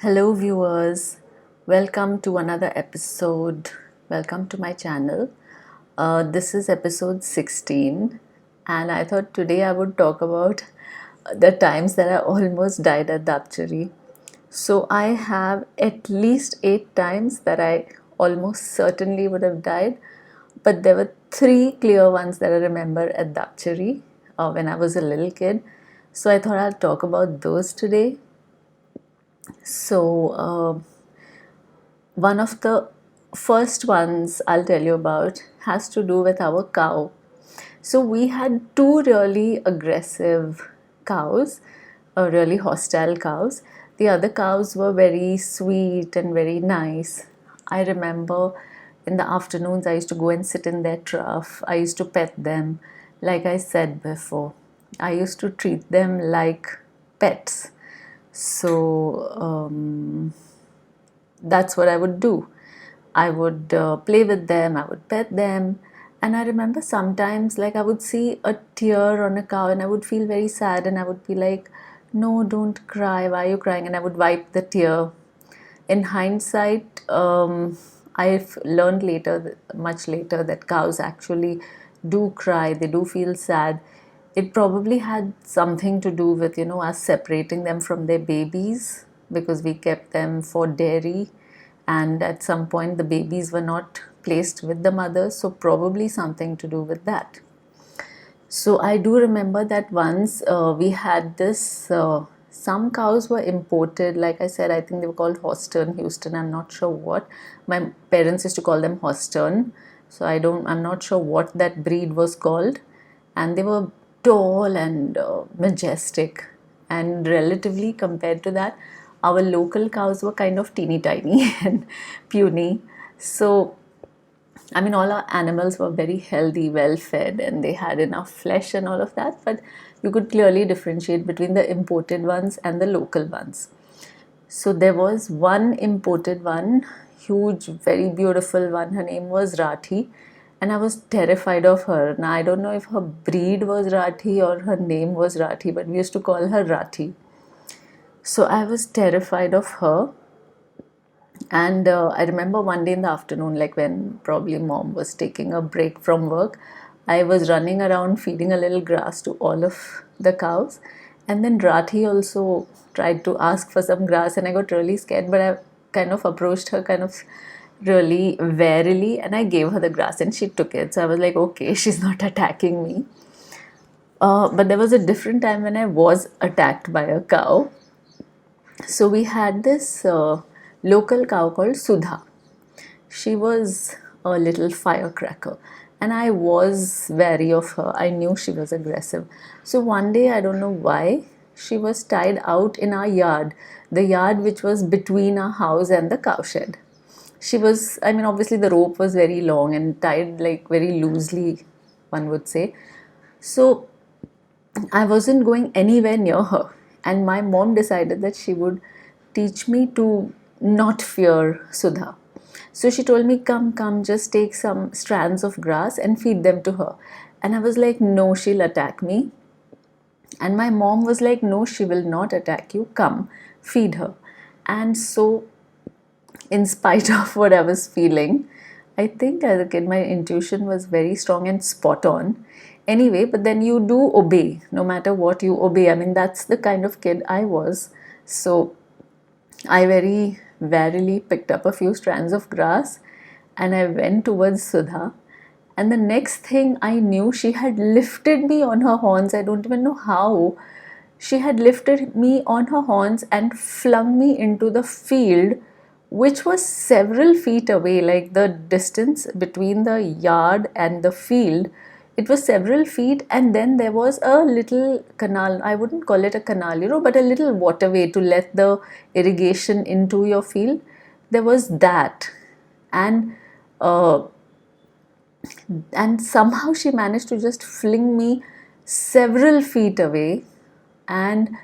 Hello, viewers. Welcome to another episode. Welcome to my channel. This is episode 16, and I thought today I would talk about the times that I almost died at Dapchari. So, I have at least 8 times that I almost certainly would have died, but there were three clear ones that I remember at Dapchari when I was a little kid. So, I thought I'll talk about those today. So, one of the first ones I'll tell you about has to do with our cow. So we had two really aggressive cows, really hostile cows. The other cows were very sweet and very nice. I remember in the afternoons I used to go and sit in their trough. I used to pet them, like I said before. I used to treat them like pets. So that's what I would do. I would play with them, I would pet them, and I remember sometimes like I would see a tear on a cow and I would feel very sad and I would be like, no, don't cry, why are you crying? And I would wipe the tear. In hindsight, I've learned later, much later, that cows actually do cry, they do feel sad. It probably had something to do with, us separating them from their babies because we kept them for dairy, and at some point the babies were not placed with the mothers, so probably something to do with that. So I do remember that once we had this. Some cows were imported. Like I said, I think they were called Hostern, Houston. I'm not sure what. My parents used to call them Hostern. So I'm not sure what that breed was called. And they were tall and majestic. And relatively compared to that, our local cows were kind of teeny tiny and puny. So I mean, all our animals were very healthy, well fed, and they had enough flesh and all of that. But you could clearly differentiate between the imported ones and the local ones. So there was one imported one, huge, very beautiful one. Her name was Rathi, and I was terrified of her. Now, I don't know if her breed was Rathi or her name was Rathi, but we used to call her Rathi. So I was terrified of her. And I remember one day in the afternoon, like when probably mom was taking a break from work, I was running around feeding a little grass to all of the cows. And then Rathi also tried to ask for some grass, and I got really scared. But I kind of approached her, kind of really warily, and I gave her the grass, and she took it. So I was like, okay, she's not attacking me. But there was a different time when I was attacked by a cow. So we had this local cow called Sudha. She was a little firecracker, and I was wary of her. I knew she was aggressive. So one day, I don't know why, she was tied out in our yard, the yard which was between our house and the cowshed. She was, I mean, obviously the rope was very long and tied like very loosely, one would say. So I wasn't going anywhere near her, and my mom decided that she would teach me to not fear Sudha. So she told me, come, come, just take some strands of grass and feed them to her. And I was like, no, she'll attack me. And my mom was like, no, she will not attack you. Come, feed her. And so, in spite of what I was feeling, I think as a kid, my intuition was very strong and spot on. Anyway, but then you do obey, no matter what you obey. I mean, that's the kind of kid I was. So I very warily picked up a few strands of grass and I went towards Sudha. And the next thing I knew, she had lifted me on her horns. I don't even know how. She had lifted me on her horns and flung me into the field, which was several feet away, like the distance between the yard and the field. It was several feet, and then there was a little canal. I wouldn't call it a canal, but a little waterway to let the irrigation into your field. There was that, and uh, and somehow she managed to just fling me several feet away, and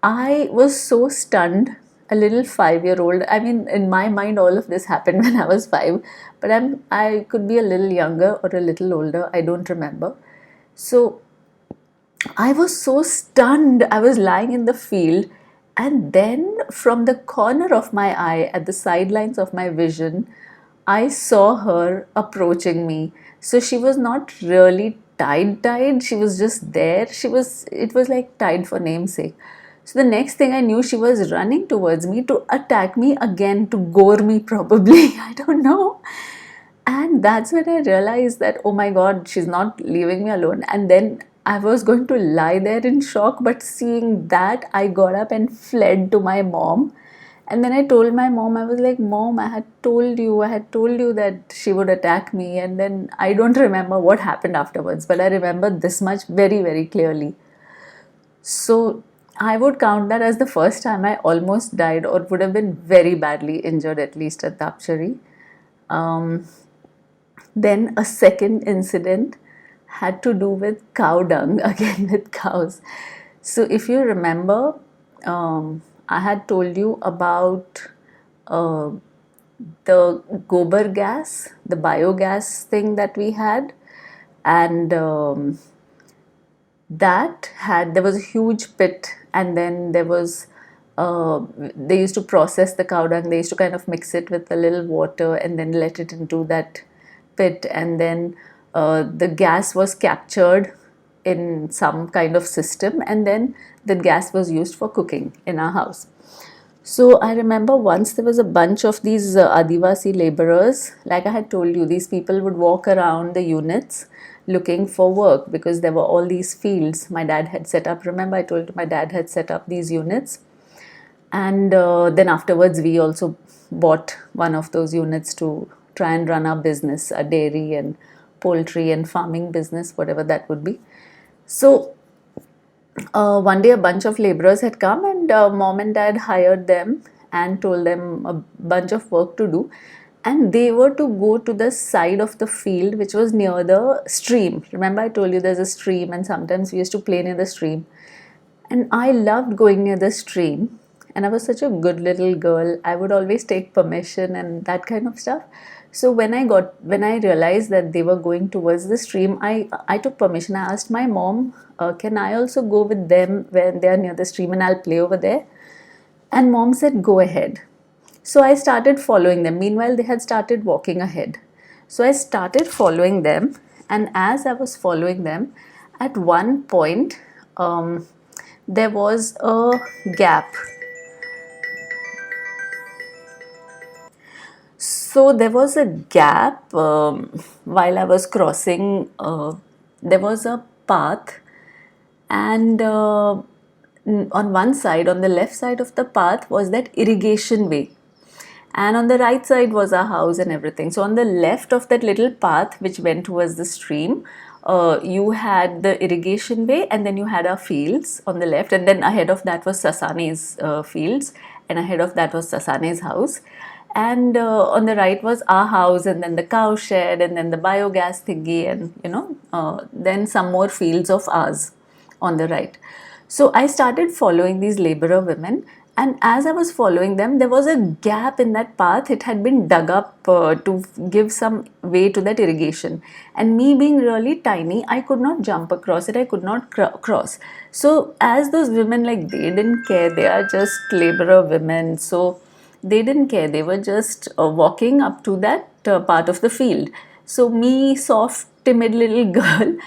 I was so stunned. A little 5 year old. I mean, in my mind, all of this happened when I was 5, but I could be a little younger or a little older. I don't remember. So I was so stunned. I was lying in the field, And then from the corner of my eye, at the sidelines of my vision, I saw her approaching me. So she was not really tied, she was just there. It was like tied for namesake. So the next thing I knew, she was running towards me to attack me again, to gore me probably. I don't know. And that's when I realized that, oh my god, she's not leaving me alone. And then I was going to lie there in shock, but seeing that, I got up and fled to my mom. And then I told my mom, I was like, Mom, I had told you that she would attack me. And then I don't remember what happened afterwards, but I remember this much very, very clearly. So I would count that as the first time I almost died, or would have been very badly injured, at least at Dapchari. Um, then a second incident had to do with cow dung, again with cows. So if you remember, I had told you about uh, the gobar gas, the biogas thing that we had, and there was a huge pit, and then there was they used to process the cow dung. They used to kind of mix it with a little water and then let it into that pit, and then the gas was captured in some kind of system, and then the gas was used for cooking in our house. So I remember once there was a bunch of these Adivasi laborers. Like I had told you, these people would walk around the units looking for work because there were all these fields my dad had set up. Remember, I told you my dad had set up these units. And then afterwards, we also bought one of those units to try and run our business, a dairy and poultry and farming business, whatever that would be. So one day a bunch of laborers had come, and mom and dad hired them and told them a bunch of work to do, and they were to go to the side of the field which was near the stream. Remember, I told you there's a stream, and sometimes we used to play near the stream, and I loved going near the stream, and I was such a good little girl. I would always take permission and that kind of stuff. So when I realized that they were going towards the stream, I took permission. I asked my mom, can I also go with them when they are near the stream, and I'll play over there? And mom said, go ahead. So I started following them. Meanwhile, they had started walking ahead. So I started following them, and as I was following them, at one point, there was a gap. So there was a gap while I was crossing. There was a path, and on one side, on the left side of the path, was that irrigation way, and on the right side was our house and everything. So on the left of that little path which went towards the stream, you had the irrigation way, and then you had our fields on the left, and then ahead of that was Sasane's fields, and ahead of that was Sasane's house, and on the right was our house, and then the cow shed, and then the biogas thingy, and then some more fields of ours on the right. So I started following these laborer women, and as I was following them, there was a gap in that path. It had been dug up to give some way to that irrigation, and me being really tiny, I could not jump across it. I could not cross. So as those women, like, they didn't care. They are just laborer women, so they didn't care. They were just walking up to that part of the field. So me, soft, timid little girl,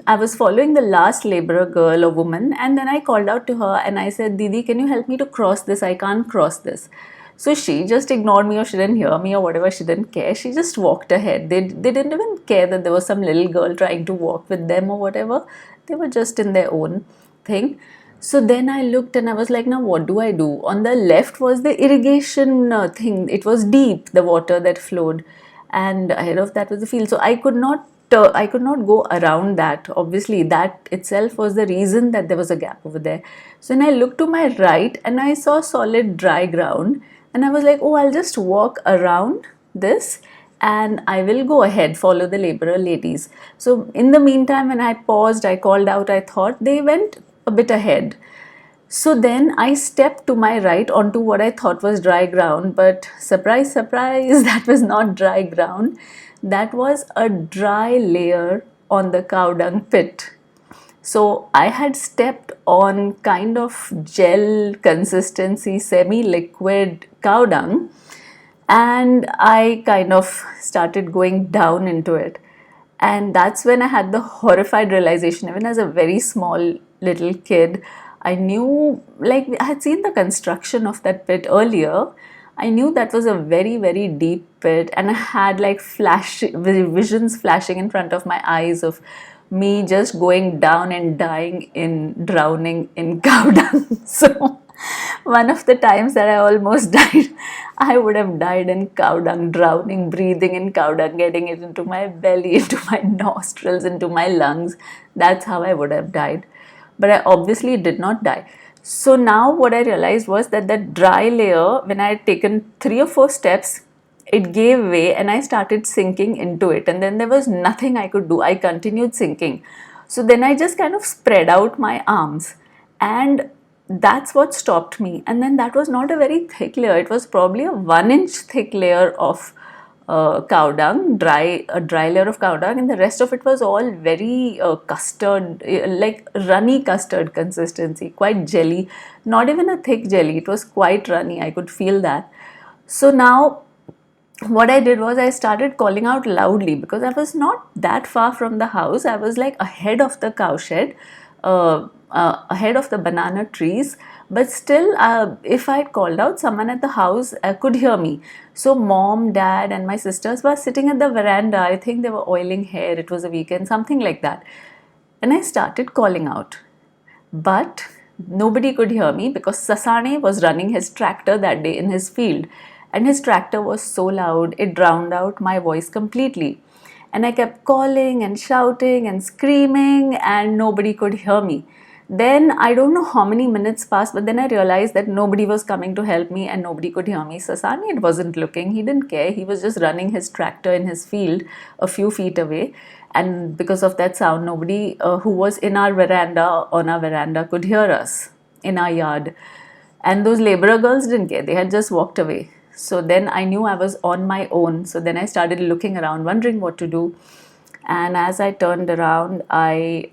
I was following the last laborer girl or woman, and then I called out to her and I said, Didi, can you help me to cross this? I can't cross this. So she just ignored me, or she didn't hear me, or whatever. She didn't care. She just walked ahead. They didn't even care that there was some little girl trying to walk with them or whatever. They were just in their own thing. So then I looked and I was like, now what do I do? On the left was the irrigation thing. It was deep, the water that flowed, and ahead of that was the field. So I could not go around that. Obviously, that itself was the reason that there was a gap over there. So then I looked to my right and I saw solid dry ground, and I was like, oh, I'll just walk around this and I will go ahead, follow the laborer ladies. So in the meantime, when I paused, I called out, I thought, they went a bit ahead. So then I stepped to my right onto what I thought was dry ground, but surprise, surprise, that was not dry ground. That was a dry layer on the cow dung pit. So I had stepped on kind of gel consistency, semi-liquid cow dung, and I kind of started going down into it. And that's when I had the horrified realization, even as a very small little kid. I knew, like, I had seen the construction of that pit earlier. I knew that was a very, very deep pit, and I had like visions flashing in front of my eyes of me just going down and drowning in cow dung. So, one of the times that I almost died, I would have died in cow dung, drowning, breathing in cow dung, getting it into my belly, into my nostrils, into my lungs. That's how I would have died. But I obviously did not die. So now what I realized was that that dry layer, when I had taken 3 or 4 steps, it gave way and I started sinking into it. And then there was nothing I could do. I continued sinking. So then I just kind of spread out my arms, and that's what stopped me. And then that was not a very thick layer, it was probably a 1 inch thick layer of cow dung, a dry layer of cow dung, and the rest of it was all very custard, like runny custard consistency, quite jelly, not even a thick jelly, it was quite runny, I could feel that. So now what I did was I started calling out loudly, because I was not that far from the house. I was like ahead of the cowshed, ahead of the banana trees. But still, if I had called out, someone at the house could hear me. So mom, dad, and my sisters were sitting at the veranda. I think they were oiling hair. It was a weekend, something like that. And I started calling out. But nobody could hear me because Sasane was running his tractor that day in his field, and his tractor was so loud it drowned out my voice completely. And I kept calling and shouting and screaming, and nobody could hear me. Then I don't know how many minutes passed, but then I realized that nobody was coming to help me and nobody could hear me. Sasani wasn't looking, he didn't care, he was just running his tractor in his field a few feet away. And because of that sound, nobody who was in our veranda, on our veranda, could hear us in our yard. And those laborer girls didn't care, they had just walked away. So then I knew I was on my own. So then I started looking around, wondering what to do. And as I turned around, I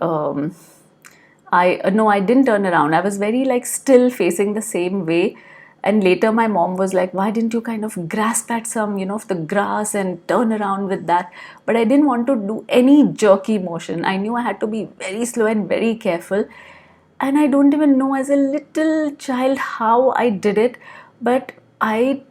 didn't turn around. I was very like still facing the same way. And later my mom was like, why didn't you kind of grasp at some, of the grass and turn around with that? But I didn't want to do any jerky motion. I knew I had to be very slow and very careful. And I don't even know as a little child how I did it, but I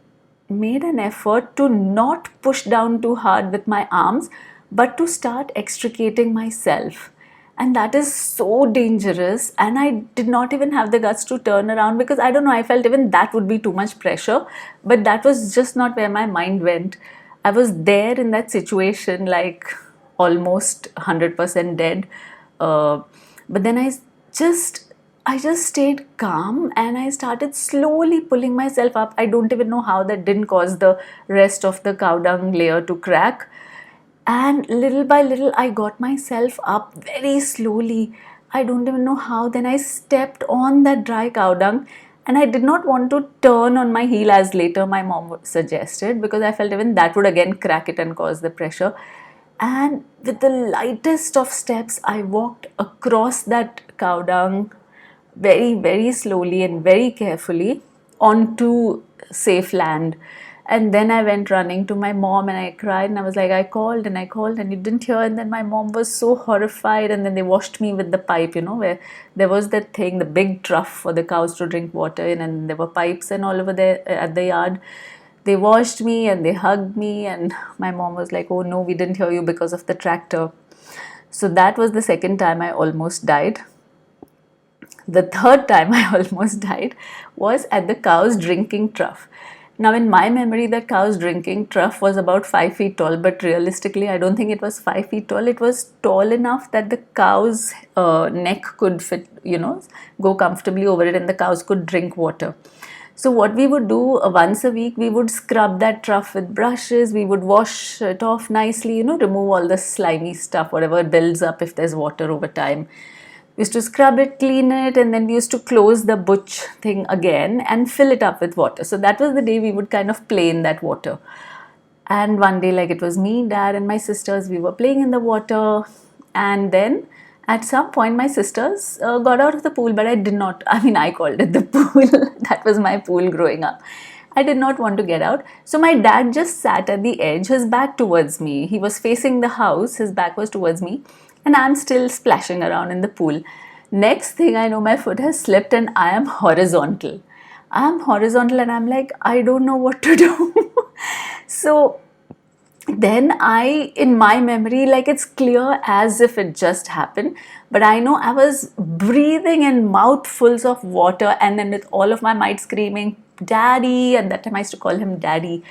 made an effort to not push down too hard with my arms, but to start extricating myself. And that is so dangerous. And I did not even have the guts to turn around, because I don't know, I felt even that would be too much pressure. But that was just not where my mind went. I was there in that situation, like almost 100% dead. But then I just stayed calm and I started slowly pulling myself up. I don't even know how that didn't cause the rest of the cow dung layer to crack. And little by little, I got myself up very slowly. I don't even know how. Then I stepped on that dry cow dung, and I did not want to turn on my heel as later my mom suggested, because I felt even that would again crack it and cause the pressure. And with the lightest of steps, I walked across that cow dung very, very slowly and very carefully onto safe land. And then I went running to my mom and I cried and I was like, I called and you didn't hear. And then my mom was so horrified. And then they washed me with the pipe, where there was that thing, the big trough for the cows to drink water in, and there were pipes and all over there at the yard. They washed me and they hugged me, and my mom was like, oh no, we didn't hear you because of the tractor. So that was the second time I almost died. The third time I almost died was at the cow's drinking trough. Now, in my memory, the cow's drinking trough was about 5 feet tall, but realistically, I don't think it was 5 feet tall. It was tall enough that the cow's neck could fit, go comfortably over it, and the cows could drink water. So what we would do once a week, we would scrub that trough with brushes, we would wash it off nicely, remove all the slimy stuff, whatever builds up if there's water over time. We used to scrub it, clean it, and then we used to close the butch thing again and fill it up with water. So that was the day we would kind of play in that water. And one day, like, it was me, dad, and my sisters, we were playing in the water. And then At some point, my sisters got out of the pool, but I did not. I mean, I called it the pool. That was my pool growing up. I did not want to get out. So my dad just sat at the edge, his back towards me. He was facing the house, his back was towards me, and I'm still splashing around in the pool. Next thing I know, my foot has slipped and I am horizontal. I'm horizontal and I'm like, I don't know what to do. So then in my memory, like it's clear as if it just happened, but I know I was breathing in mouthfuls of water and then with all of my might screaming, Daddy, and that time I used to call him Daddy.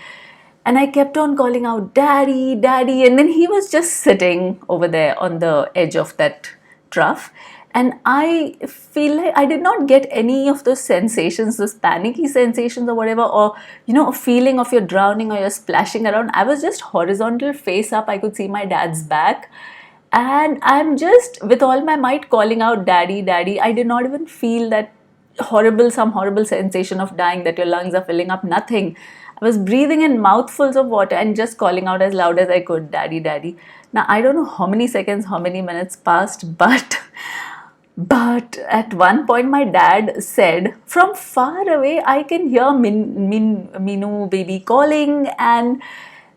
And I kept on calling out, Daddy, Daddy, and then he was just sitting over there on the edge of that trough. And I feel like I did not get any of those sensations, those panicky sensations or whatever, or a feeling of you're drowning or you're splashing around. I was just horizontal, face up. I could see my dad's back. And I'm just with all my might calling out, Daddy, Daddy. I did not even feel that some horrible sensation of dying, that your lungs are filling up, nothing. I was breathing in mouthfuls of water and just calling out as loud as I could, Daddy, Daddy. Now, I don't know how many seconds, how many minutes passed, but at one point, my dad said, from far away, I can hear Minu baby calling. And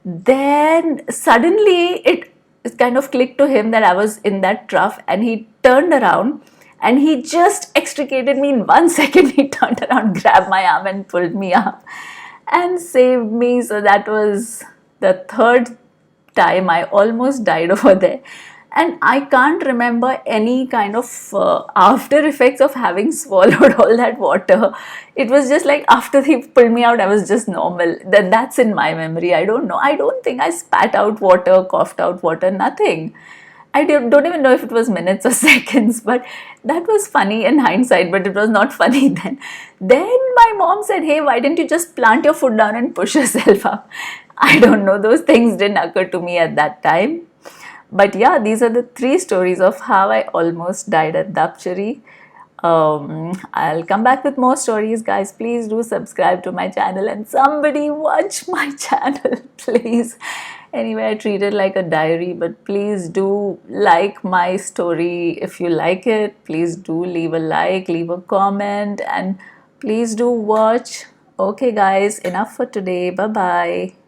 then suddenly it kind of clicked to him that I was in that trough, and he turned around and he just extricated me in 1 second. He turned around, grabbed my arm, and pulled me up and saved me. So that was the third time I almost died over there. And I can't remember any kind of after effects of having swallowed all that water. It was just like after he pulled me out, I was just normal. That's in my memory. I don't know. I don't think I spat out water, coughed out water, nothing. I don't even know if it was minutes or seconds, but that was funny in hindsight, but it was not funny then. Then my mom said, hey, why didn't you just plant your foot down and push yourself up? I don't know. Those things didn't occur to me at that time. But yeah, these are the 3 stories of how I almost died at Dapchari. I'll come back with more stories, guys. Please do subscribe to my channel and somebody watch my channel, please. Anyway, I treat it like a diary, but please do like my story if you like it. Please do leave a like, leave a comment, and please do watch. Okay, guys, enough for today. Bye bye.